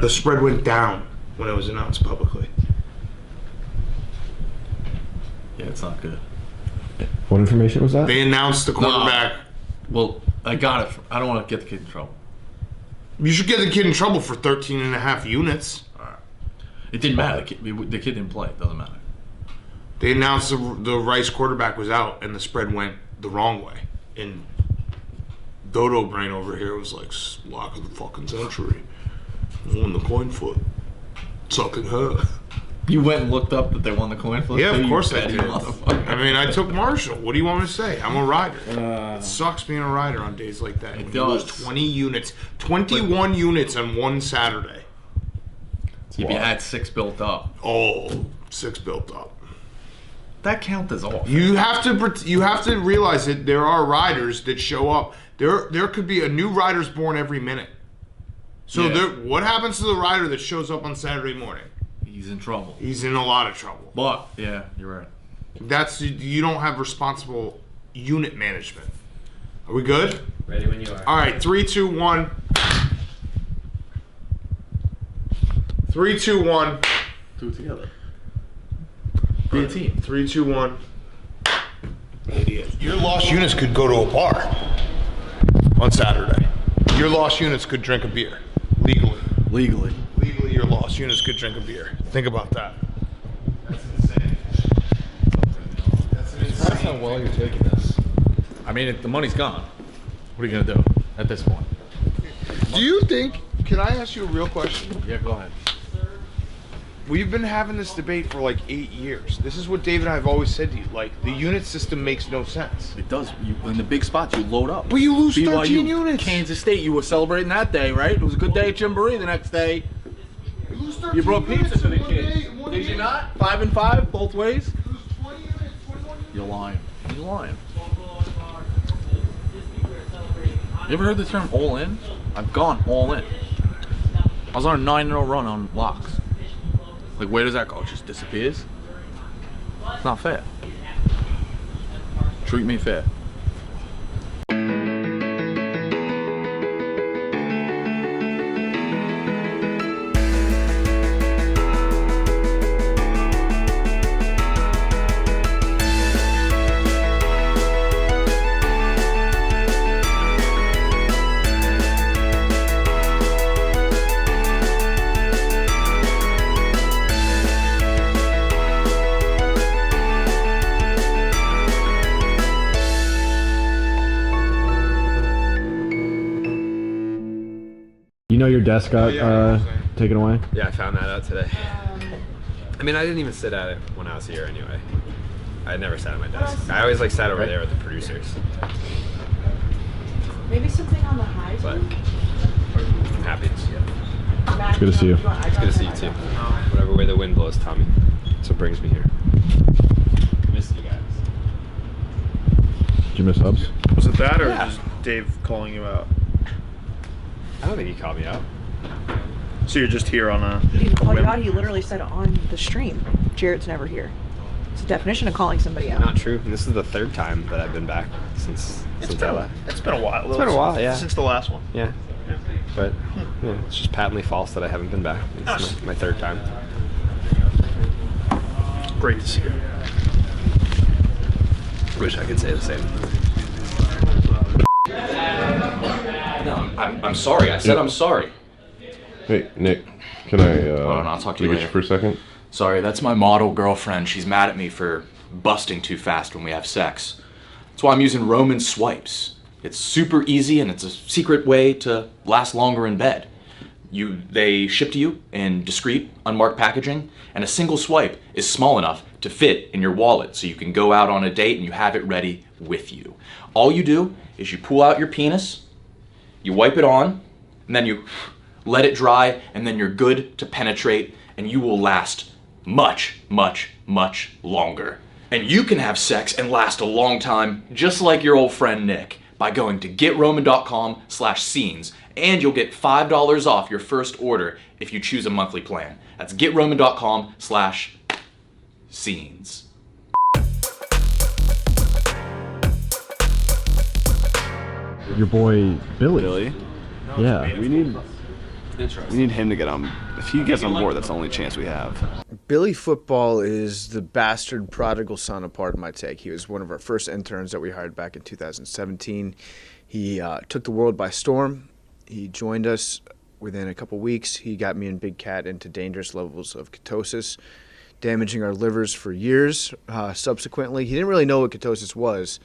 The spread went down when it was announced publicly. Yeah, it's not good. What information was that? They announced the quarterback. Well, I got it. I don't want to get the kid in trouble. You should get the kid in trouble for 13.5 units. All right. It didn't matter. The kid didn't play. It doesn't matter. They announced the Rice quarterback was out, and the spread went the wrong way. And Dodo Brain over here was like, lock of the fucking century. Won the coin flip. Sucking her. You went and looked up that they won the coin flip? Yeah, of course I petty did. motherfucker. I mean, I took Marshall. What do you want me to say? I'm a rider. It sucks being a rider on days like that. It When you lose does. 20 units. 21 units on one Saturday. If you had 6 built up. Oh, 6 built up. That count as off. You have to realize that there are riders that show up. There could be a new rider's born every minute. So what happens to the rider that shows up on Saturday morning? He's in trouble. He's in a lot of trouble. But, yeah, you're right. You don't have responsible unit management. Are we good? Ready when you are. All right, 3, 2, 1. 3, 2, 1. Do it together. Be a team. 3, 2, 1. Idiot. Your lost units could go to a bar on Saturday. Your lost units could drink a beer legally. Legally, your lost units could drink a beer. Think about that. That's insane. That's how well you're taking this. I mean, the money's gone. What are you gonna do at this point? Do you think? Can I ask you a real question? Yeah, go ahead. We've been having this debate for like 8 years. This is what Dave and I have always said to you. Like, the unit system makes no sense. It does. In the big spots, you load up. But you lose BYU, 13 units. Kansas State, you were celebrating that day, right? It was a good day at Jamboree the next day. You lose 13 You brought pizza units to the in one kids. day, in one Did you game. not? 5 and 5, both ways? You lose 20 units, 21 units. You're lying. You're lying. You ever heard the term all in? I've gone all in. I was on a 9-0 run on locks. Like, where does that go? It just disappears? It's not fair. Treat me fair. You know your desk got taken away? Yeah, I found that out today. I mean, I didn't even sit at it when I was here anyway. I never sat at my desk. I always like sat over there with the producers. Maybe something on the high. But I'm happy to see you. It's good to see you. It's good to see you too. Whatever way the wind blows, Tommy. That's what brings me here. Miss you guys. Did you miss Hubs? Was it that or Yeah. just Dave calling you out? I don't think he called me out. So you're just here on a He didn't call you whim? out. He literally said on the stream, Jarrett's never here. It's a definition of calling somebody out. Not true. This is the 3rd time that I've been back since I left. It's been a while. It's been a while, yeah. Since the last one. Yeah. But yeah, it's just patently false that I haven't been back. It's my 3rd time. Great to see you. Wish I could say the same. No, I'm sorry. I said I'm sorry. Hey, Nick, can I on, I'll talk to you look at later. you for a second? Sorry, that's my model girlfriend. She's mad at me for busting too fast when we have sex. That's why I'm using Roman swipes. It's super easy and it's a secret way to last longer in bed. They ship to you in discreet, unmarked packaging, and a single swipe is small enough to fit in your wallet so you can go out on a date and you have it ready with you. All you do is you pull out your penis, you wipe it on, and then you let it dry, and then you're good to penetrate, and you will last much, much, much longer. And you can have sex and last a long time, just like your old friend Nick, by going to getroman.com/scenes, and you'll get $5 off your first order if you choose a monthly plan. That's getroman.com/scenes. Your boy Billy. Billy? Yeah. We need We need him to get on. If he gets on board, that's the only chance we have. Billy Football is the bastard prodigal son of Pardon My Take. He was one of our first interns that we hired back in 2017. He took the world by storm. He joined us within a couple weeks. He got me and Big Cat into dangerous levels of ketosis, damaging our livers for years. Subsequently, he didn't really know what ketosis was,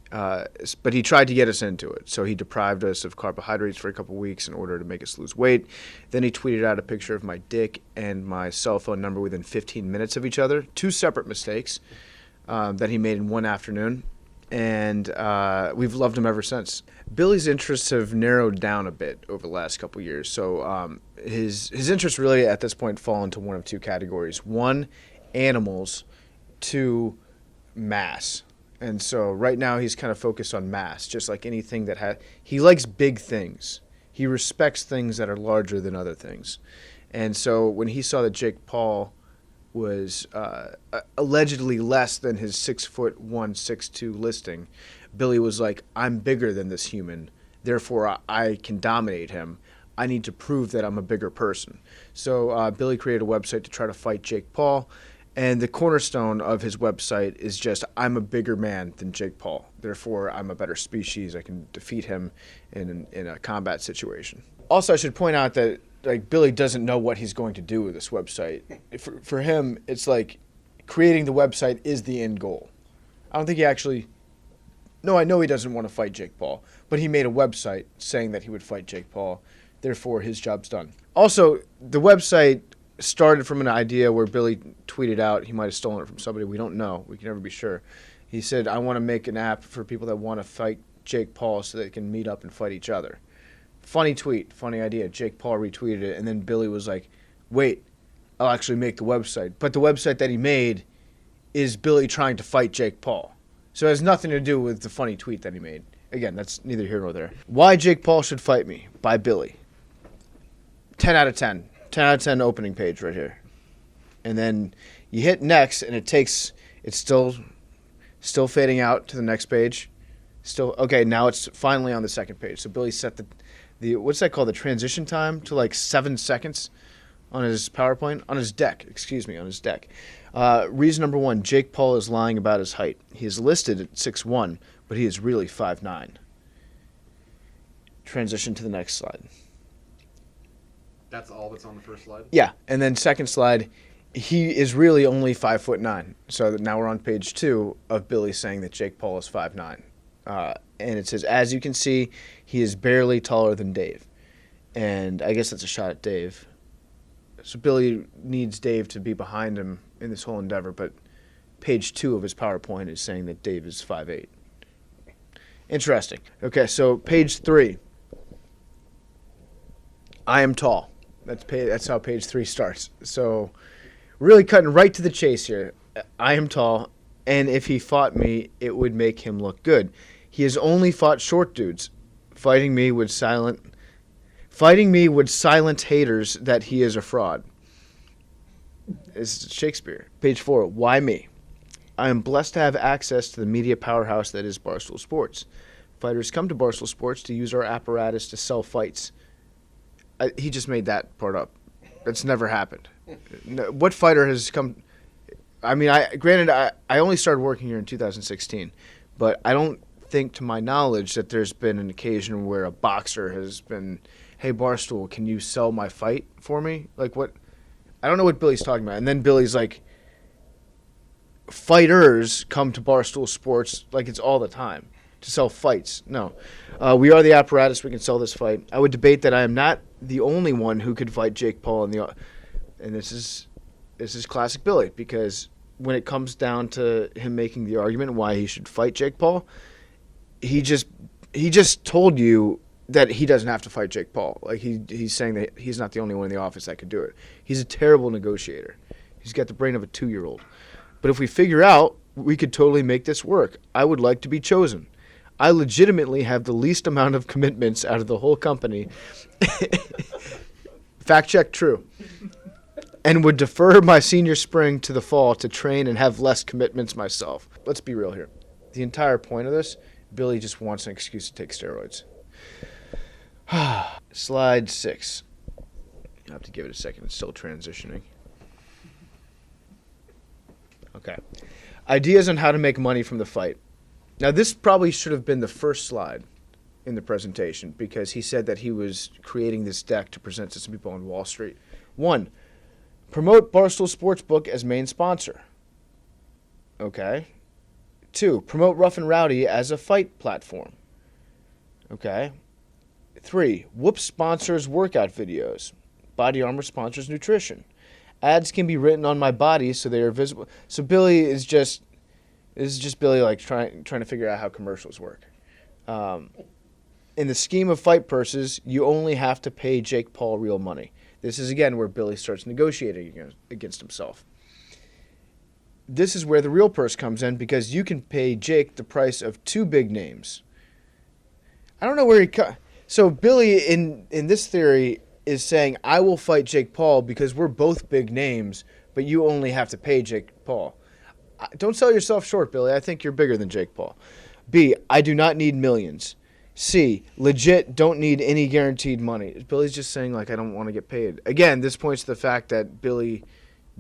but he tried to get us into it. So he deprived us of carbohydrates for a couple weeks in order to make us lose weight. Then he tweeted out a picture of my dick and my cell phone number within 15 minutes of each other. Two separate mistakes that he made in one afternoon. And we've loved him ever since. Billy's interests have narrowed down a bit over the last couple years. So his interests really at this point fall into one of two categories. One, animals. Two, mass. And so right now he's kind of focused on mass, just like anything that he likes big things. He respects things that are larger than other things. And so when he saw that Jake Paul was allegedly less than his 6'1", 6'2" listing, Billy was like, I'm bigger than this human, therefore I can dominate him. I need to prove that I'm a bigger person. So Billy created a website to try to fight Jake Paul. And the cornerstone of his website is just, I'm a bigger man than Jake Paul. Therefore, I'm a better species. I can defeat him in a combat situation. Also, I should point out that Billy doesn't know what he's going to do with this website. For him, it's like creating the website is the end goal. I don't think he actually... No, I know he doesn't want to fight Jake Paul, but he made a website saying that he would fight Jake Paul. Therefore, his job's done. Also, the website started from an idea where Billy tweeted out, he might have stolen it from somebody, we don't know, we can never be sure. He said, I want to make an app for people that want to fight Jake Paul so they can meet up and fight each other. Funny tweet, funny idea. Jake Paul retweeted it, and then Billy was like, wait, I'll actually make the website. But the website that he made is Billy trying to fight Jake Paul. So it has nothing to do with the funny tweet that he made. Again, that's neither here nor there. Why Jake Paul Should Fight Me by Billy. 10 out of 10. 10 out of 10 opening page right here. And then you hit next, and it's still fading out to the next page. Okay, now it's finally on the second page. So Billy set the what's that called, the transition time to like 7 seconds on his PowerPoint, on his deck. Reason number 1, Jake Paul is lying about his height. He is listed at 6'1", but he is really 5'9". Transition to the next slide. That's all that's on the first slide? Yeah, and then second slide, he is really only 5'9". So now we're on page 2 of Billy saying that Jake Paul is 5'9". And it says, as you can see, he is barely taller than Dave. And I guess that's a shot at Dave. So Billy needs Dave to be behind him in this whole endeavor, but page 2 of his PowerPoint is saying that Dave is 5'8". Interesting. Okay, so page 3. I am tall. That's how page 3 starts. So really cutting right to the chase here. I am tall, and if he fought me, it would make him look good. He has only fought short dudes. Fighting me would silence haters that he is a fraud. It's Shakespeare. Page 4. Why me? I am blessed to have access to the media powerhouse that is Barstool Sports. Fighters come to Barstool Sports to use our apparatus to sell fights. He just made that part up. That's never happened. No, what fighter has come? I mean, I only started working here in 2016, but I don't think, to my knowledge, that there's been an occasion where a boxer has been, hey, Barstool, can you sell my fight for me? Like, what? I don't know what Billy's talking about. And then Billy's like, fighters come to Barstool Sports like it's all the time to sell fights. No. We are the apparatus. We can sell this fight. I would debate that I am not the only one who could fight Jake Paul and this is classic Billy, because when it comes down to him making the argument why he should fight Jake Paul, he just told you that he doesn't have to fight Jake Paul. Like he's saying that he's not the only one in the office that could do it. He's a terrible negotiator. He's got the brain of a 2-year-old. But if we figure out, we could totally make this work. I would like to be chosen. I legitimately have the least amount of commitments out of the whole company. Fact check, true. And would defer my senior spring to the fall to train and have less commitments myself. Let's be real here. The entire point of this, Billy just wants an excuse to take steroids. Slide 6. You have to give it a second. It's still transitioning. Okay. Ideas on how to make money from the fight. Now, this probably should have been the first slide in the presentation because he said that he was creating this deck to present to some people on Wall Street. 1, promote Barstool Sportsbook as main sponsor. Okay. 2, promote Rough and Rowdy as a fight platform. Okay. 3, Whoop sponsors workout videos. Body Armor sponsors nutrition. Ads can be written on my body so they are visible. So Billy is just Billy like trying to figure out how commercials work. In the scheme of fight purses, you only have to pay Jake Paul real money. This is again where Billy starts negotiating against himself. This is where the real purse comes in because you can pay Jake the price of 2 big names. I don't know where he so Billy in this theory is saying I will fight Jake Paul because we're both big names, but you only have to pay Jake Paul. Don't sell yourself short, Billy. I think you're bigger than Jake Paul. B, I do not need millions. C, legit don't need any guaranteed money. Billy's just saying, like, I don't want to get paid. Again, this points to the fact that Billy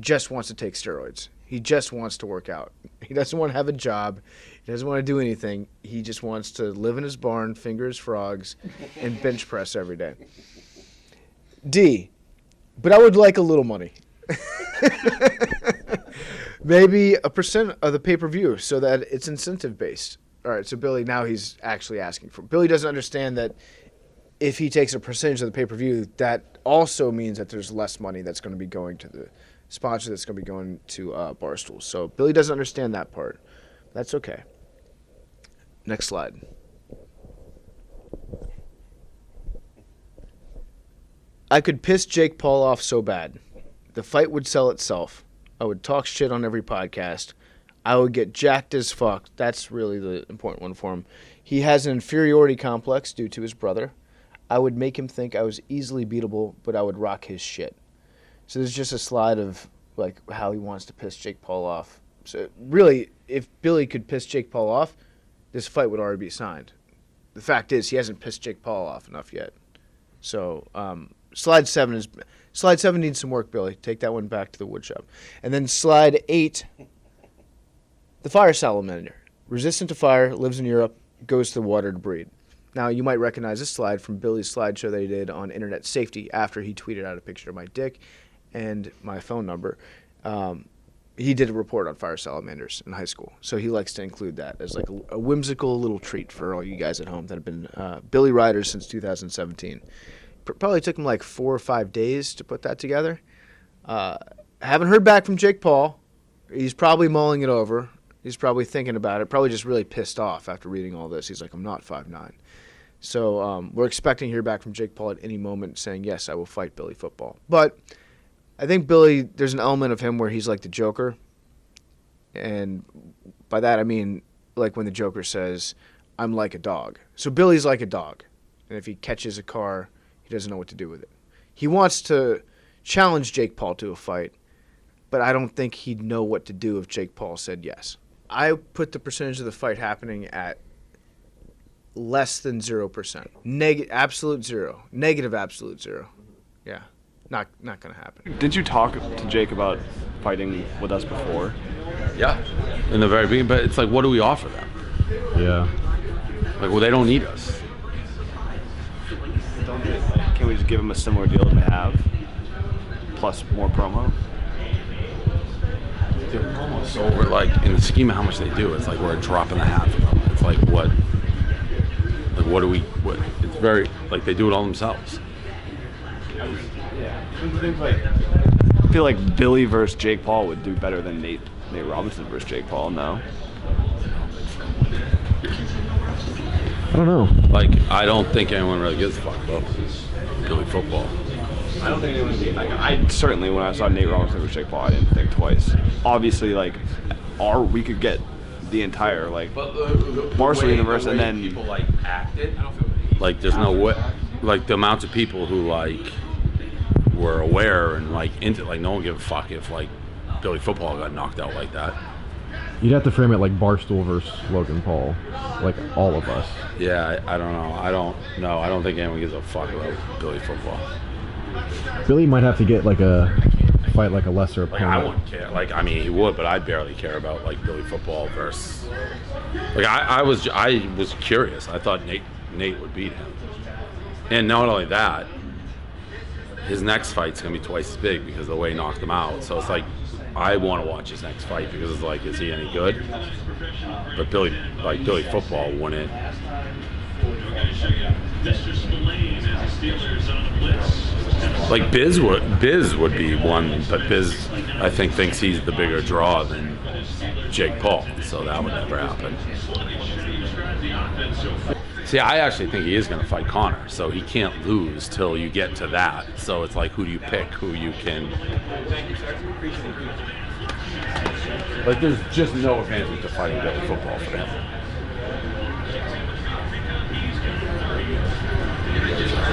just wants to take steroids. He just wants to work out. He doesn't want to have a job. He doesn't want to do anything. He just wants to live in his barn, finger his frogs, and bench press every day. D, but I would like a little money. Maybe a percent of the pay-per-view so that it's incentive-based. All right, so Billy, now he's actually asking for. Billy doesn't understand that if he takes a percentage of the pay-per-view, that also means that there's less money that's going to be going to the sponsor that's going to be going to Barstool. So Billy doesn't understand that part. That's okay. Next slide. I could piss Jake Paul off so bad. The fight would sell itself. I would talk shit on every podcast. I would get jacked as fuck. That's really the important one for him. He has an inferiority complex due to his brother. I would make him think I was easily beatable, but I would rock his shit. So there's just a slide of like how he wants to piss Jake Paul off. So really, if Billy could piss Jake Paul off, this fight would already be signed. The fact is, he hasn't pissed Jake Paul off enough yet. So slide 7 needs some work, Billy. Take that one back to the woodshop. And then slide 8, the fire salamander. Resistant to fire, lives in Europe, goes to the water to breed. Now, you might recognize this slide from Billy's slideshow that he did on internet safety after he tweeted out a picture of my dick and my phone number. He did a report on fire salamanders in high school, so he likes to include that as like a whimsical little treat for all you guys at home that have been Billy riders since 2017. Probably took him like 4 or 5 days to put that together. Haven't heard back from Jake Paul. He's probably mulling it over. He's probably thinking about it. Probably just really pissed off after reading all this. He's like, I'm not 5'9". So we're expecting to hear back from Jake Paul at any moment saying, yes, I will fight Billy Football. But I think Billy, there's an element of him where he's like the Joker. And by that I mean like when the Joker says, I'm like a dog. So Billy's like a dog. And if he catches a car, he doesn't know what to do with it. He wants to challenge Jake Paul to a fight, but I don't think he'd know what to do if Jake Paul said yes. I put the percentage of the fight happening at less than 0%. Absolute zero. Negative absolute zero. Yeah. Not going to happen. Did you talk to Jake about fighting with us before? Yeah, in the very beginning. But it's like, what do we offer them? Yeah. Like, well, they don't need us. Can we just give him a similar deal that we have, plus more promo? So we're like, in the scheme of how much they do, it's like we're a drop in the hat for them. It's like what do we? It's very like they do it all themselves. I feel like Billy versus Jake Paul would do better than Nate Robinson versus Jake Paul. No. I don't know. Like, I don't think anyone really gives a fuck about Billy Football. I don't think anyone. Like, I certainly, when I saw Nate Robinson versus Jake Paul, I didn't think twice. Obviously, like, we could get the entire like Barstool universe, and then people like act it. Like, there's no way. Like, the amounts of people who like were aware and like into like no one give a fuck if like Billy Football got knocked out like that. You'd have to frame it like Barstool versus Logan Paul, like all of us. Yeah, I don't know. I don't think anyone gives a fuck about Billy Football. Billy might have to get like a fight like a lesser Like opponent. I wouldn't care. Like I mean, he would, but I barely care about like Billy football versus. Like I was curious. I thought Nate would beat him, and not only that, his next fight's gonna be twice as big because of the way he knocked him out. So it's like I want to watch his next fight because it's like, is he any good? But Billy football wouldn't. Like Biz would be one, but Biz I think thinks he's the bigger draw than Jake Paul, so that would never happen. See, I actually think he is going to fight Connor, so he can't lose till you get to that. So it's like, who do you pick? Who you can? Like, there's just no advantage to fighting Billy football for him.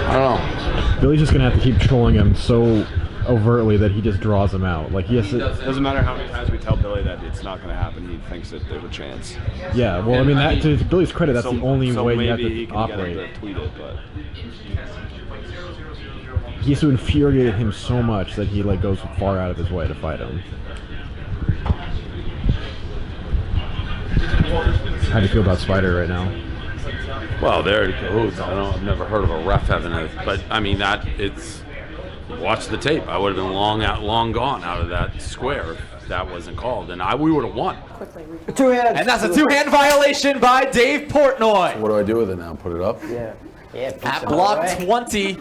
I don't know. Billy's just gonna have to keep trolling him so overtly that he just draws him out. Like he has to. Doesn't matter how many times we tell Billy that it's not going to happen. He thinks that there's a chance. Yeah, well, I mean, that to Billy's credit, that's the only so way you have maybe to he can operate. get him to tweet it, but He has to infuriate him so much that he like goes far out of his way to fight him. How do you feel about Spider right now? Well, there it goes. I've never heard of a ref having a, but I mean it's. Watch the tape. I would have been long gone out of that square if that wasn't called, and we would have won. And that's a two-hand violation by Dave Portnoy. What do I do with it now? Put it up? Yeah. At block 20.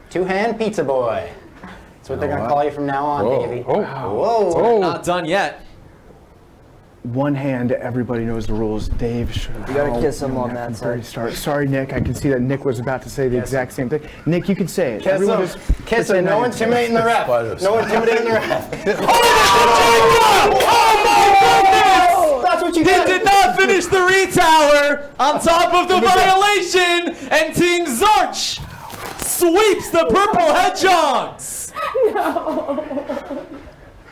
Two-hand pizza boy. That's what they're going to call you from now on, Whoa. Davey. Oh. Whoa. Not done yet. One hand, everybody knows the rules. Dave should. You gotta kiss him on that side. Sorry, Nick. I can see that Nick was about to say the exact same thing. Nick, you can say it. Kiss him. Kiss him. No intimidating the ref. No intimidating the ref. Oh my goodness! That's what you He got. did not finish the retower on top of the violation, and Team Zarch sweeps the Purple Hedgehogs.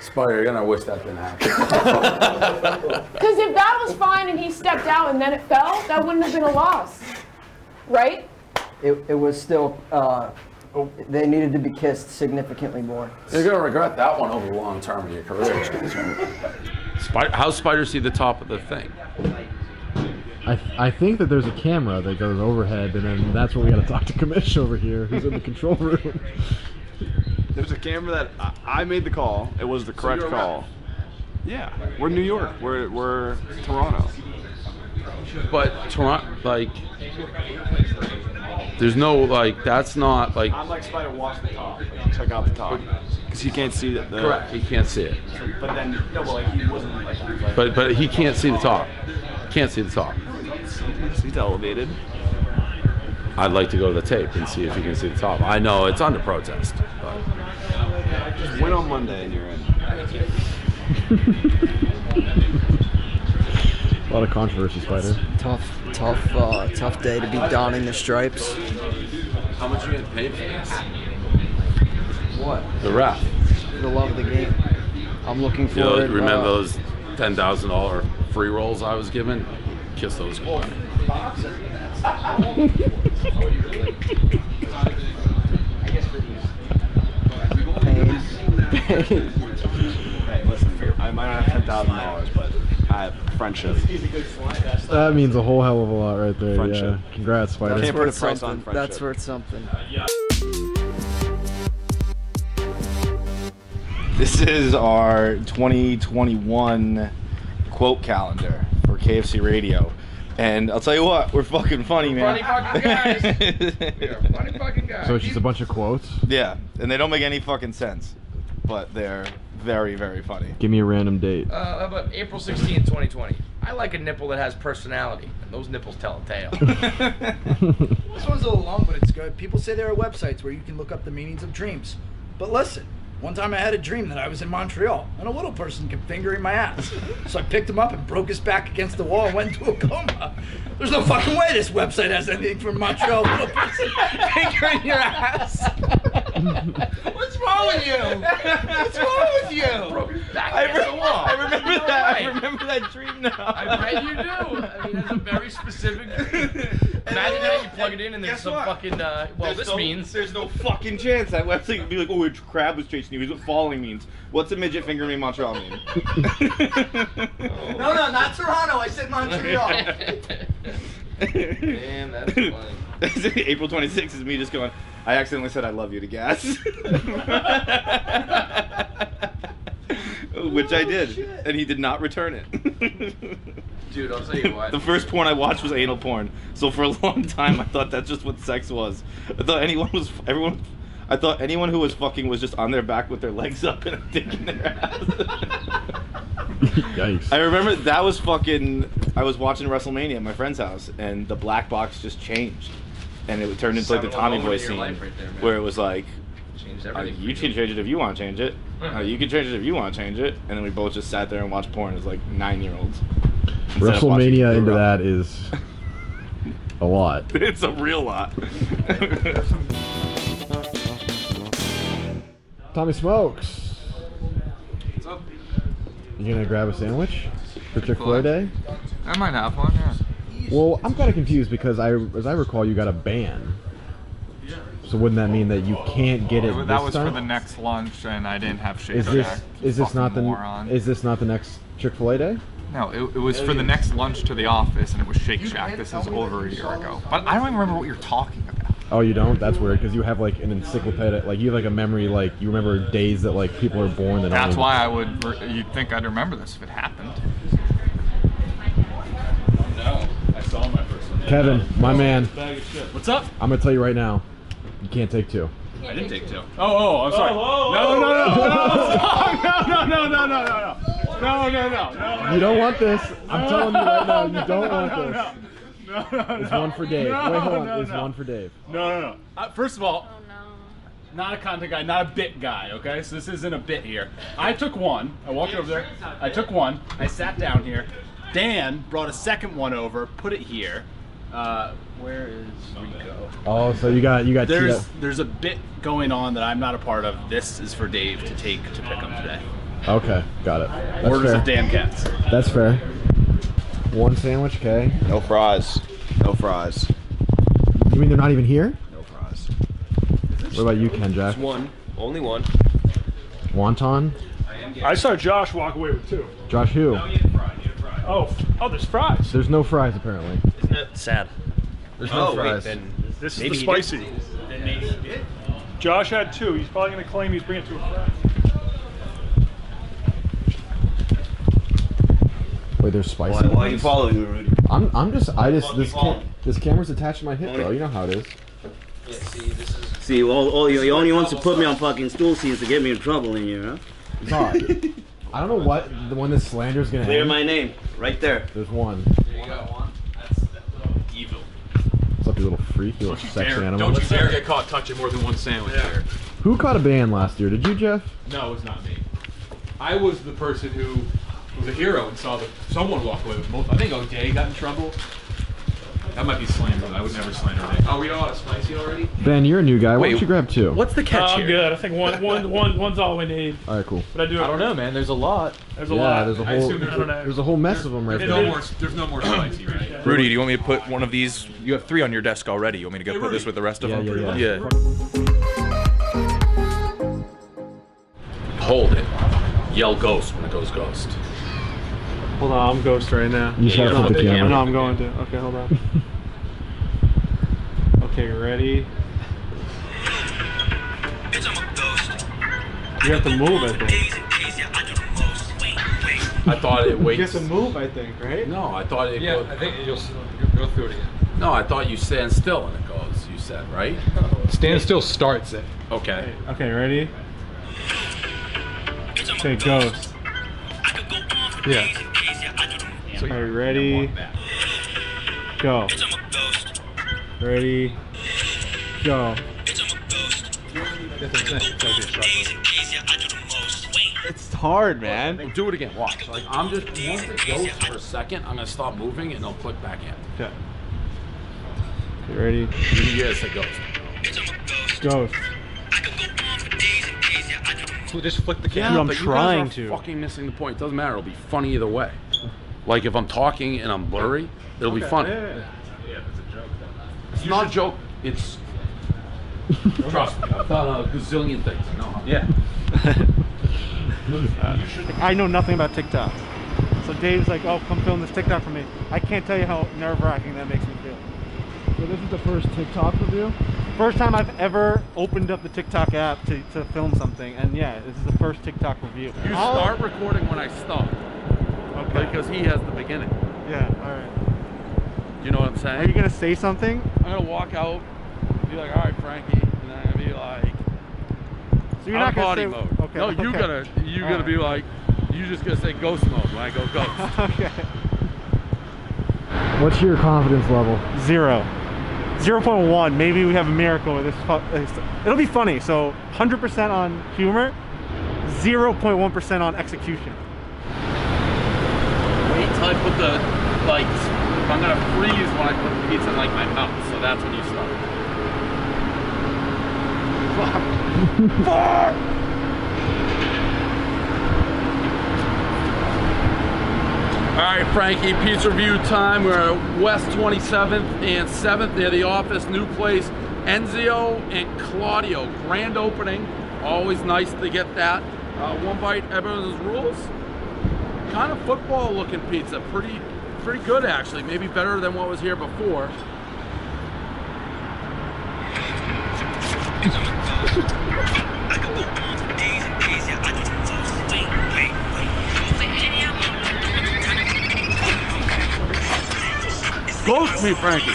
Spider, you're gonna wish that didn't happen. Because if that was fine and he stepped out and then it fell, that wouldn't have been a loss, right? It was still, they needed to be kissed significantly more. You're gonna regret that one over the long term of your career. How's Spider see the top of the thing? I think that there's a camera that goes overhead, and then that's where we got to talk to Kamish over here, who's in the control room. there's a camera that I made the call. It was the correct call. Yeah, we're New York. We're Toronto. But Toronto, like, there's no like. That's not like. I'm like Spider. Watch the top. Check out the top. Because he can't see the. Correct. He can't see it. But then no, well, like he wasn't like. But he can't see the top. Can't see the top. He's elevated. I'd like to go to the tape and see if you can see the top. I know it's under protest, but Just win on Monday and you're in. A lot of controversy, Spider. Tough day to be donning the stripes. how much are you getting paid for this? What? The ref. The love of the game. I'm looking You know, forward. remember those $10,000 free rolls I was given? Kiss those goodbye. Hey, listen, I might not have $10,000, but I have friendship. That means a whole hell of a lot right there. Friendship. Yeah. Congrats, Spider. Can't put a price on friendship. That's worth something. This is our 2021 quote calendar for KFC Radio. And I'll tell you what, we're fucking funny, man. Funny fucking guys. We are funny fucking guys. So it's just a bunch of quotes? Yeah, and they don't make any fucking sense. But they're very, very funny. Give me a random date. How about April 16th, 2020? I like a nipple that has personality, and those nipples tell a tale. This one's a little long, but it's good. People say there are websites where you can look up the meanings of dreams. But listen, one time I had a dream that I was in Montreal, and a little person kept fingering my ass. So I picked him up and broke his back against the wall and went into a coma. There's no fucking way this website has anything from Montreal, little person fingering your ass. What's wrong with you? What's wrong with you? Broke his back against the wall. I remember that. I remember that dream now. I bet you do. I mean, that's a very specific dream. Imagine how you plug it in and there's Guess some what? fucking, There's no fucking chance that website would be like, oh, a crab was chasing you. Here's what falling means. What's a midget fingering me in Montreal mean? No, not Toronto. I said Montreal. Damn, that's funny. April 26th is me just going, I accidentally said I love you to Gas. Which I did. And he did not return it. Dude, I'll tell you what. The first porn I watched was anal porn. So for a long time, I thought that's just what sex was. I thought anyone who was fucking was just on their back with their legs up and a dick in their ass. Yikes. I remember that was fucking. I was watching WrestleMania at my friend's house, and the black box just changed, and it turned into like the Tommy Boy scene, where it was like, you can change it if you want to change it. You can change it if you want to change it. And then we both just sat there and watched porn as like 9-year-olds. WrestleMania into that is a lot. It's a real lot. Tommy Smokes. What's up? You gonna grab a sandwich for Chick-fil-A Day? I might have one, yeah. Well, I'm kind of confused because as I recall, you got a ban. So wouldn't that mean that you can't get it this time? That was for the next lunch, and I didn't have Shake Is Shack. this not the next Chick-fil-A Day? No, it was for the next lunch to the office, and it was Shake Shack. This is over a year ago. But I don't even remember what you're talking about. Oh, you don't? That's weird because you have like an encyclopedia, like you have like a memory, like you remember days that like people are born. That's why I would. You'd think I'd remember this if it happened. No, I saw my first one. Kevin, my man. What's up? I'm gonna tell you right now, you can't take two. I didn't take two. Oh, I'm sorry. No. You don't want this. I'm telling you right now, you don't want this. It's one for Dave. Wait, hold on. It's one for Dave. No. First of all, not a content guy, not a bit guy, okay? So this isn't a bit here. I took one. I walked over there. I took one. I sat down here. Dan brought a second one over, put it here. Where is Rico? Oh, so you got There's a bit going on that I'm not a part of. This is for Dave to take to pick up today. Okay, got it. That's Orders fair. of Dan Katz. That's fair. One sandwich, okay. No fries. No fries. You mean they're not even here? No fries. What about you, Ken Jack? Just one. Only one. Wonton? I saw Josh walk away with two. Josh who? Oh, there's fries. There's no fries apparently. Isn't that sad? There's no fries. This is maybe the he did. spicy. Josh had two. He's probably going to claim he's bringing two fries. Wait, there's spicy. Why are you following me, Rudy? This camera's attached to my hip, bro. You know how it is. Yeah, see, this is. See, he only wants to put me on fucking stool scenes to get me in trouble in here, huh? Sorry. I don't know what when this slander's gonna Clear end. my name. Right there. There's one. There you got one. That's evil. What's up, you little freak, you little sex animal? Don't you dare get caught touching more than one sandwich here. Who caught a ban last year? Did you, Jeff? No, it was not me. I was the person who was a hero and saw someone walk away with both. I think O'Day got in trouble. That might be slander. I would never slander O'Day. Oh, we all have spicy already? Ben, you're a new guy. Why don't you grab two? What's the catch I'm here? good. I think one's all we need. All right, cool. But I don't know, man. There's a lot. There's a lot. There's a I whole assume there's a whole mess of them right there. There's no more spicy, right? Rudy, do you want me to put one of these? You have 3 on your desk already. You want me to go put this with the rest of them? Yeah. Hold it. Yell ghost when it goes ghost. Hold on, I'm ghost right now. You just gotta flip the camera. No, I'm going to. Okay, hold on. Okay, ready? You have to move, I think. I thought it waits. You have to move, I think, right? No, I thought it. Yeah, I think you'll go through it again. No, I thought you stand still and it goes. You said, right? Stand still starts it. Okay. Okay, ready? Okay, ghost. Yeah. Alright, ready? Go. Ready? Go. It's hard, man. Do it again. Watch. Like once it goes for a second, I'm gonna stop moving and it'll click back in. Okay. You ready? Yes, it goes. Ghost. So just flick the Yeah, camera. but you guys are fucking missing the point. It doesn't matter. It'll be funny either way. Like if I'm talking and I'm blurry, it'll be funny. Yeah, that's a joke. It's not a joke. It's trust me. I've done a gazillion things. No. Yeah. I know nothing about TikTok. So Dave's like, oh, come film this TikTok for me. I can't tell you how nerve-wracking that makes me feel. So this is the first TikTok review? First time I've ever opened up the TikTok app to film something, and yeah, this is the first TikTok review. You start recording when I stop. Okay. Because he has the beginning. Yeah, alright. You know what I'm saying? Are you gonna say something? I'm gonna walk out, be like, all right, Frankie, and then I'm gonna be like, so you're not gonna body say, mode. Okay. No, you're gonna be like, you just gonna say ghost mode when I go ghost. Okay. What's your confidence level? 0. 0.1. Maybe we have a miracle with this. It'll be funny. So 100% on humor, 0.1% on execution. Wait till I put the, like, I'm gonna freeze when I put the pizza in, like, my mouth, so that's when you start. Fuck! All right, Frankie, pizza review time. We're at West 27th and 7th near the office, new place. Enzio and Claudio, grand opening. Always nice to get that. One bite, everyone's rules. Kind of football looking pizza, pretty good actually. Maybe better than what was here before. Ghost me, Frankie.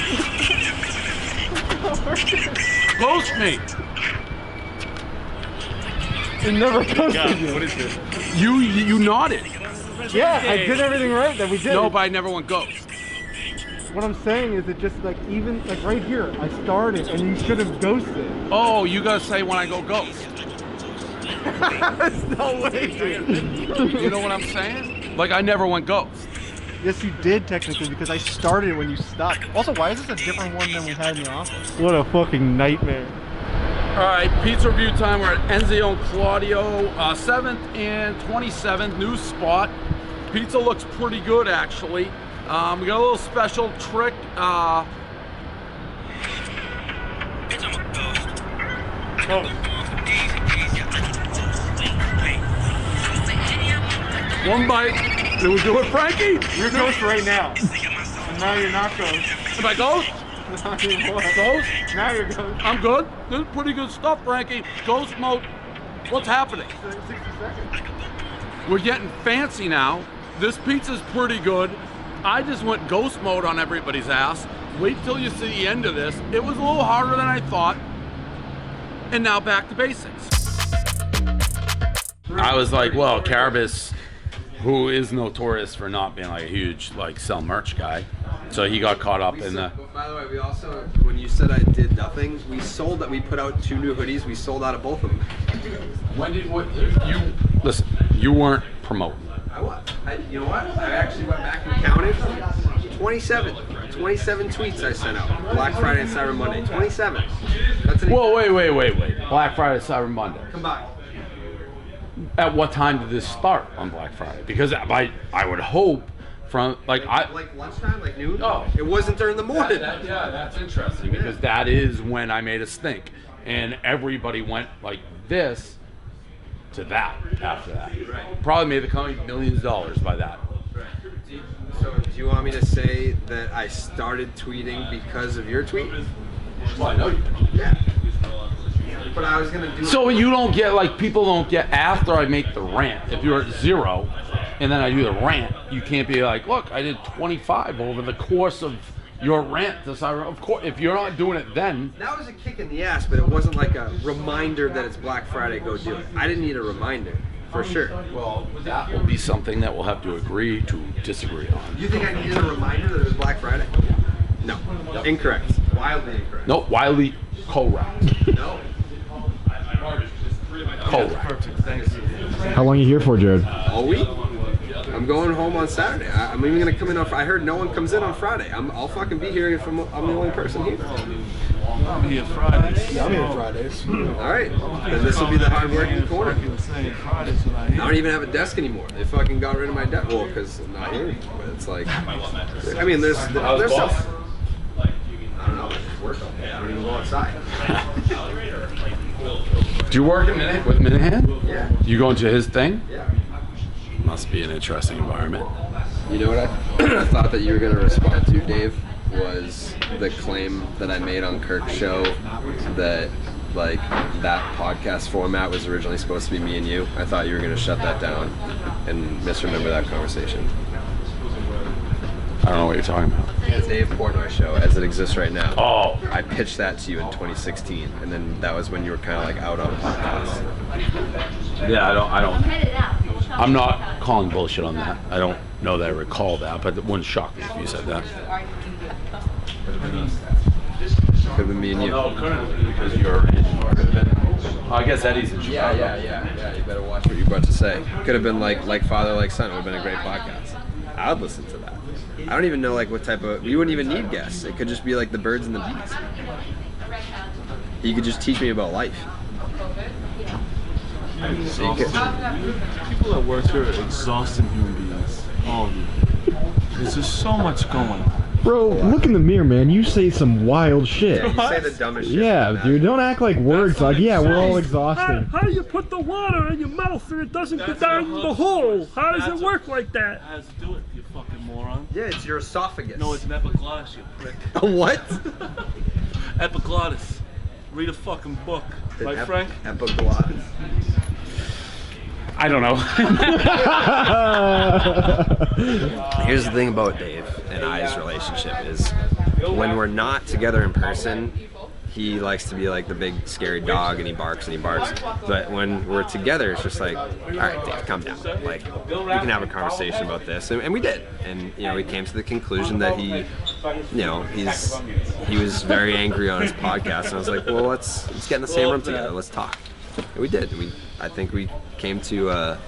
Ghost me. It never ghosted you. What is this? You nodded. Yeah, I did everything right that we did. No, but I never went ghost. What I'm saying is, it just like even like right here, I started and you should have ghosted. Oh, you gotta say when I go ghost. There's no way, dude. You know what I'm saying? Like I never went ghost. Yes, you did technically because I started when you stopped. Also, why is this a different one than we had in the office? What a fucking nightmare. All right, pizza review time. We're at Enzio and Claudio, 7th and 27th, new spot. Pizza looks pretty good actually. We got a little special trick. One bite. Did we do it, Frankie? You're ghost right now. And now you're not ghost. Am I ghost? Not anymore. Ghost? Now you're ghost. I'm good. This is pretty good stuff, Frankie. Ghost mode. What's happening? 60 seconds. We're getting fancy now. This pizza's pretty good. I just went ghost mode on everybody's ass. Wait till you see the end of this. It was a little harder than I thought. And now back to basics. I was like, well, Carabas, who is notorious for not being like a huge like sell merch guy, so he got caught up in the. By the way, we also, when you said I did nothing, we sold that. We put out 2 new hoodies. We sold out of both of them. When did what you listen? You weren't promoting. I was. You know what? I actually went back and counted. 27 tweets I sent out. Black Friday and Cyber Monday. 27. That's an. Whoa! Wait! Black Friday, Cyber Monday. Combined. At what time did this start on Black Friday? Because I would hope from like lunchtime, like noon. Oh, it wasn't during the morning. Yeah, that's interesting because that is when I made a stink, and everybody went like this to that after that. Right. Probably made the company millions of dollars by that. Right. So do you want me to say that I started tweeting because of your tweet? Well, I know you did. Yeah. But I was gonna do. So you don't get like people don't get after I make the rant. If you're at 0, and then I do the rant, you can't be like, look, I did 25 over the course of your rant. Of course, if you're not doing it then. That was a kick in the ass, but it wasn't like a reminder that it's Black Friday. Go do it. I didn't need a reminder, for sure. Well, that will be something that we'll have to agree to disagree on. You think I needed a reminder that it was Black Friday? No. Yep. Incorrect. Wildly incorrect. No, wildly correct. No. Correct. How long are you here for, Jared? All week. I'm going home on Saturday. I'm even gonna come in on. I heard no one comes in on Friday. I'll fucking be here if I'm the only person here. I'm here Fridays. Yeah, I'm here Fridays. All right. Then this will be the hard working corner. I don't even have a desk anymore. They fucking got rid of my desk. Well, because I'm not here. But it's like, I mean, there's some. I don't know. I don't even go outside. Do you work with Minahan? Yeah. You go into his thing? Yeah. Must be an interesting environment. You know what I thought that you were going to respond to, Dave, was the claim that I made on Kirk's show that like that podcast format was originally supposed to be me and you. I thought you were going to shut that down and misremember that conversation. I don't know what you're talking about. The Dave Portnoy show, as it exists right now. Oh. I pitched that to you in 2016, and then that was when you were kind of like out on podcasts. Yeah, I don't. I'm not calling bullshit on that. I don't know that I recall that, but it wouldn't shock me if you said that. Could have been me and you. No, couldn't because you're in. I guess Eddie's in Chicago. Yeah. You better watch what you're about to say. Could have been like Father, Like Son. It would have been a great podcast. I would listen to that. I don't even know like what type of. You wouldn't even need guests. It could just be like the birds and the bees. You could just teach me about life. People that work here are exhausting human beings. All of you. There's just so much going on. Bro, look in the mirror, man. You say some wild shit. Yeah, you say the dumbest shit. Yeah, dude, don't act like words like, yeah, we're all exhausting. How do you put the water in your mouth and it doesn't go down the hole? How does it work like that? How does it do it, you fucking moron? Yeah, it's your esophagus. No, it's an epiglottis, you prick. A what? Epiglottis. Read a fucking book. Right, Frank? Epiglottis. I don't know. Here's the thing about Dave and I's relationship is when we're not together in person, he likes to be like the big scary dog and he barks. But when we're together, it's just like, all right, Dave, calm down. Like, we can have a conversation about this. And we did. And, you know, we came to the conclusion that he was very angry on his podcast. And I was like, well, let's get in the same room together. Let's talk. And we did. I think we came to an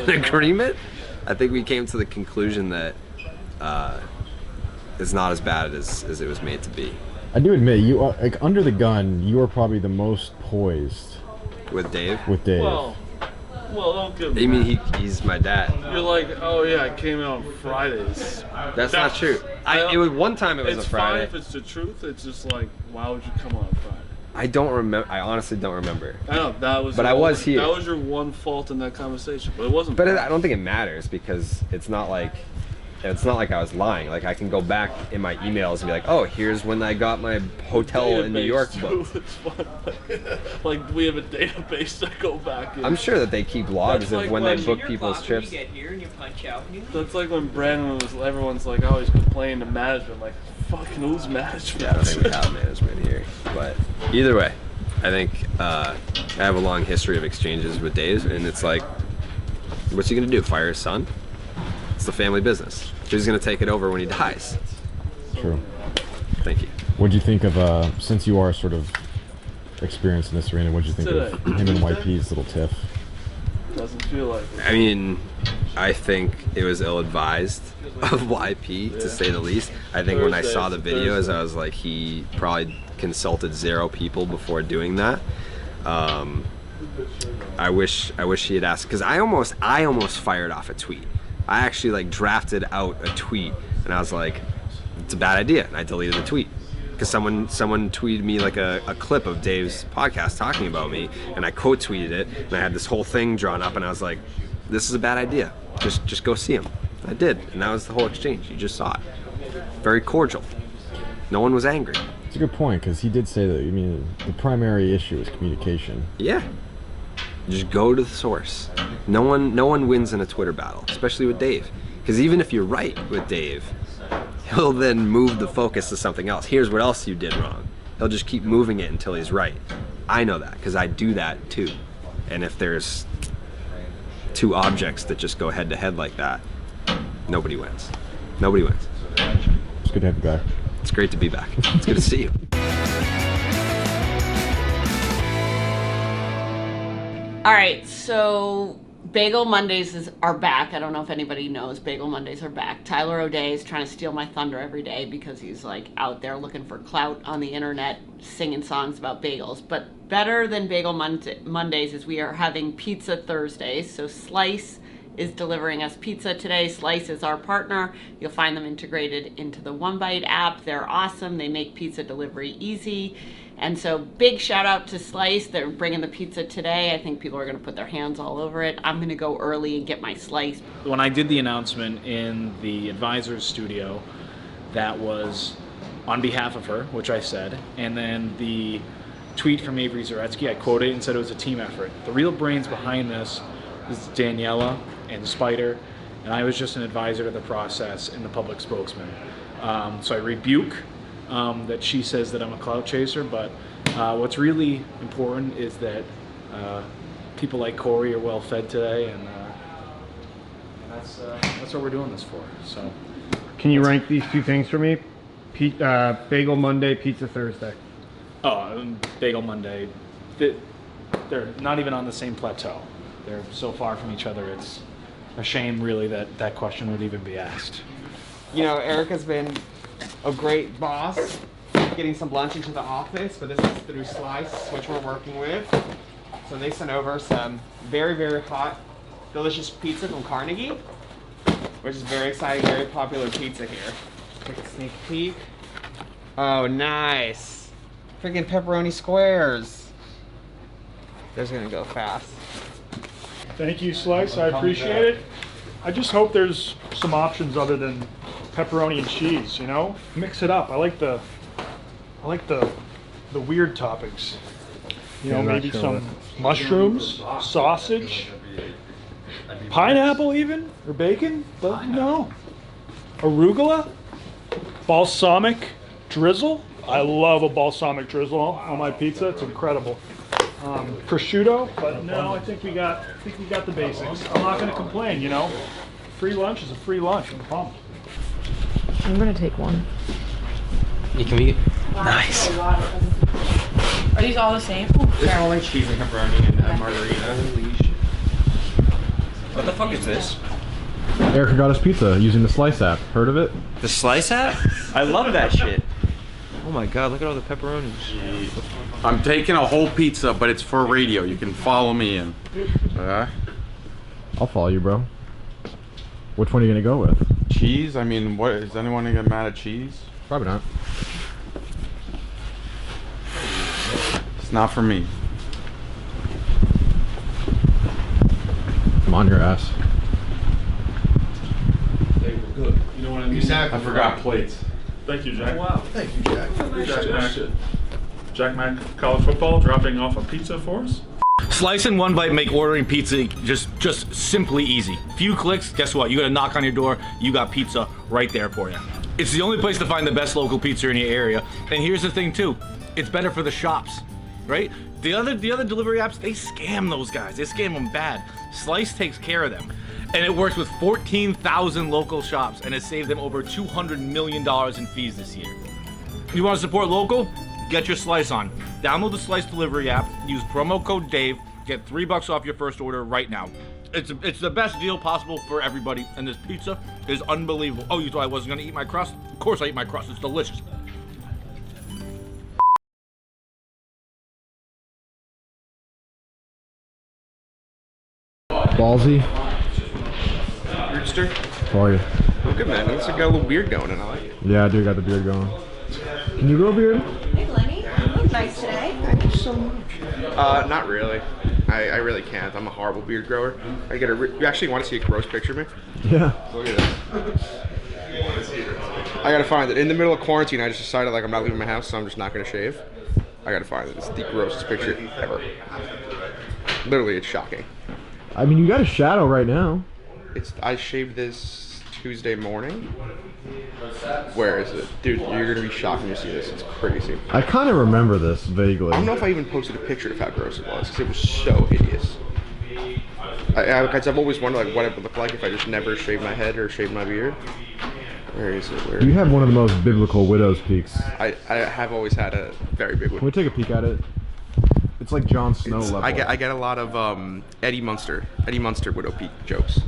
agreement. I think we came to the conclusion that it's not as bad as it was made to be. I do admit, you are, like, under the gun, you are probably the most poised. With Dave? With Dave. Well, don't give me. I mean, he's my dad. You're like, oh yeah, I came out on Fridays. That's not true. It was one time. It was a Friday. It's fine if it's the truth. It's just like, why would you come on Friday? I don't remember. I honestly don't remember. I know that was. But I was here. That was your one fault in that conversation, but it wasn't. But I don't think it matters because it's not like I was lying. Like I can go back in my emails and be like, oh, here's when I got my hotel in New York booked. It's fun. Like we have a database to go back in. I'm sure that they keep logs of when they book people's trips. That's like when Brandon everyone's like, oh, he's complaining to management. Like, fucking who's management? Yeah, I don't think we have management here. But either way, I think I have a long history of exchanges with Dave, and it's like, what's he gonna do? Fire his son? It's the family business. Who's gonna take it over when he dies? True. Thank you. What'd you think of, since you are sort of experienced in this arena, what'd you think of him and YP's little tiff? Doesn't feel like it. I mean, I think it was ill-advised of YP, to say the least. I think when I saw the videos, I was like, he probably consulted 0 people before doing that. I wish he had asked, because I almost fired off a tweet. I actually like drafted out a tweet, and I was like, it's a bad idea, and I deleted the tweet. Because someone tweeted me like a clip of Dave's podcast talking about me, and I quote tweeted it, and I had this whole thing drawn up, and I was like, this is a bad idea. Just go see him. I did, and that was the whole exchange. You just saw it. Very cordial. No one was angry. It's a good point, because he did say that, I mean, the primary issue is communication. Yeah. Just go to the source. No one wins in a Twitter battle, especially with Dave. Because even if you're right with Dave, he'll then move the focus to something else. Here's what else you did wrong. He'll just keep moving it until he's right. I know that, because I do that too. And if there's 2 objects that just go head to head like that, nobody wins. Nobody wins. It's good to have you back. It's great to be back. It's good to see you. All right, so Bagel Mondays are back. I don't know if anybody knows, Bagel Mondays are back. Tyler O'Day is trying to steal my thunder every day because he's like out there looking for clout on the internet, singing songs about bagels. But better than Bagel Mondays is we are having Pizza Thursdays. So Slice is delivering us pizza today. Slice is our partner. You'll find them integrated into the One Bite app. They're awesome. They make pizza delivery easy. And so big shout out to Slice. They're bringing the pizza today. I think people are going to put their hands all over it. I'm going to go early and get my slice. When I did the announcement in the advisor's studio, that was on behalf of her, which I said, and then the tweet from Avery Zaretsky, I quoted and said it was a team effort. The real brains behind this is Daniela and Spider, and I was just an advisor to the process and the public spokesman. So I rebuke that she says that I'm a clout chaser, but what's really important is that people like Corey are well fed today, and that's what we're doing this for. So, can you rank these two things for me? Bagel Monday, Pizza Thursday. Oh, Bagel Monday. They're not even on the same plateau. They're so far from each other. It's a shame, really, that that question would even be asked. You know, Erica's been a great boss getting some lunch into the office, but this is through Slice, which we're working with. So they sent over some very, very hot, delicious pizza from Carnegie, which is very exciting, very popular pizza here. Take a sneak peek. Oh, nice. Freaking pepperoni squares. They're gonna go fast. Thank you, Slice. I appreciate it. I just hope there's some options other than pepperoni and cheese, you know? Mix it up. I like the weird toppings. You know, maybe some mushrooms, sausage, pineapple even, or bacon, but no. Arugula, balsamic drizzle. I love a balsamic drizzle on my pizza. It's incredible. Prosciutto, but no, I think we got the basics. I'm not going to complain, you know. Free lunch is a free lunch. I'm pumped. I'm gonna take one. You can be nice. Are these all the same? There's only cheese and pepperoni and margarita. Holy shit. What the fuck is this? Erica got us pizza using the Slice app. Heard of it? The Slice app? I love that shit. Oh my god, look at all the pepperonis. I'm taking a whole pizza, but it's for radio. You can follow me in. I'll follow you, bro. Which one are you gonna go with? Cheese? I mean, what is anyone gonna get mad at cheese? Probably not. It's not for me. I'm on your ass. They were good. You know what I mean? I forgot plates. Thank you, Jack. Oh, wow. Thank you, Jack. Jack Mac, college football, dropping off a pizza for us. Slice and One Bite make ordering pizza just simply easy. Few clicks, guess what? You got a knock on your door, you got pizza right there for you. It's the only place to find the best local pizza in your area. And here's the thing too, it's better for the shops, right? The other delivery apps, they scam those guys. They scam them bad. Slice takes care of them. And it works with 14,000 local shops and has saved them over $200 million in fees this year. You want to support local? Get your Slice on. Download the Slice delivery app, use promo code Dave, get $3 off your first order right now. It's the best deal possible for everybody, and this pizza is unbelievable. Oh, you thought I wasn't gonna eat my crust? Of course I eat my crust, it's delicious. Ballsy. Rooster? How are you? Oh, good man. Looks like you got a little beard going, and I like it. Yeah, I do got the beard going. Can you grow a beard? Hey, Lenny. You look nice today. Thank you so much. Not really. I really can't. I'm a horrible beard grower. I get you actually want to see a gross picture of me? Yeah. Look at this. I gotta find it. In the middle of quarantine, I just decided like I'm not leaving my house, so I'm just not gonna shave. I gotta find it. It's the grossest picture ever. Literally, it's shocking. I mean, you got a shadow right now. I shaved this Tuesday morning. Where is it? Dude, you're gonna be shocked when you see this. It's crazy. I kind of remember this vaguely. I don't know if I even posted a picture of how gross it was, because it was so hideous. I've always wondered like what it would look like if I just never shaved my head or shaved my beard. Where is it? You have one of the most biblical widow's peaks. I have always had a very big one. Can we take a peek at it? It's like Jon Snow level. I get a lot of Eddie Munster widow peak jokes.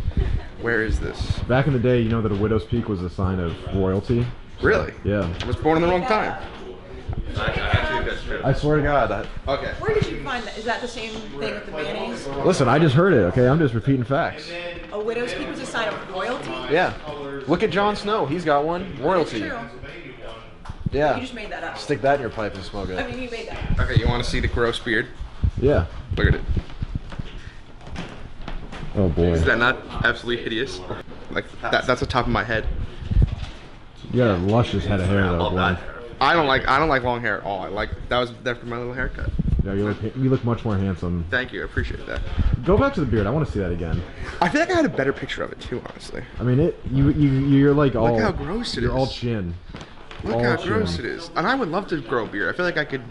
Where is this? Back in the day, you know that a widow's peak was a sign of royalty. Really? Yeah. I was born in the wrong time. I swear to God. Okay. Where did you find that? Is that the same thing with the mayonnaise? Listen, I just heard it, okay? I'm just repeating facts. A widow's peak was a sign of royalty? Yeah. Look at Jon Snow. He's got one. Royalty. True. Yeah. You just made that up. Stick that in your pipe and smoke it. I mean, you made that up. Okay, you want to see the gross beard? Yeah. Look at it. Oh boy. Is that not absolutely hideous? Like that's the top of my head. You got a luscious head of hair though, boy. I don't like long hair at all. That was for my little haircut. Yeah, you look much more handsome. Thank you, I appreciate that. Go back to the beard. I want to see that again. I feel like I had a better picture of it too, honestly. I mean, you're like all. Look how gross it is. You're all chin. Look how gross it is. And I would love to grow a beard. I feel like I could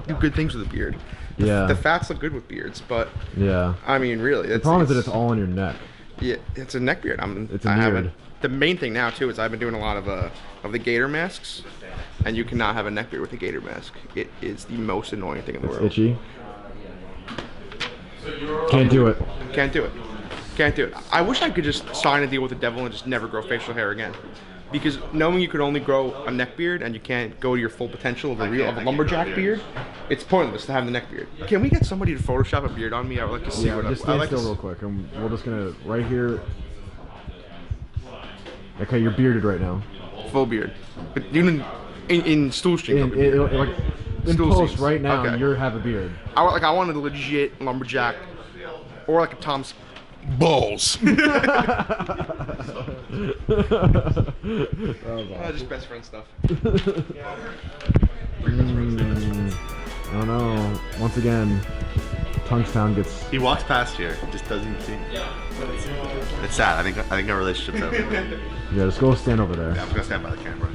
do good things with a beard. Yeah. The fats look good with beards, but yeah. I mean, really, The problem is that it's all on your neck. Yeah, it's a neck beard. It's a beard. The main thing now too is I've been doing a lot of the gator masks, and you cannot have a neck beard with a gator mask. It is the most annoying thing in the world. Itchy. Can't do it. Can't do it. Can't do it. I wish I could just sign a deal with the devil and just never grow facial hair again. Because knowing you could only grow a neck beard and you can't go to your full potential of a lumberjack beard, it's pointless to have the neck beard. Can we get somebody to Photoshop a beard on me? I would like to see what just I stand like. still real quick. And we're just gonna right here. Okay, you're bearded right now. Full beard. But even in Stool Scenes. In post right now, Okay. you have a beard. I wanted a legit lumberjack, or like a Tom's balls. Just best friend stuff. I don't know. Once again, Tungstown gets. He walks past here, just doesn't see. It's sad. I think our relationship's over. Yeah, just go stand over there. Yeah, I'm gonna stand by the camera.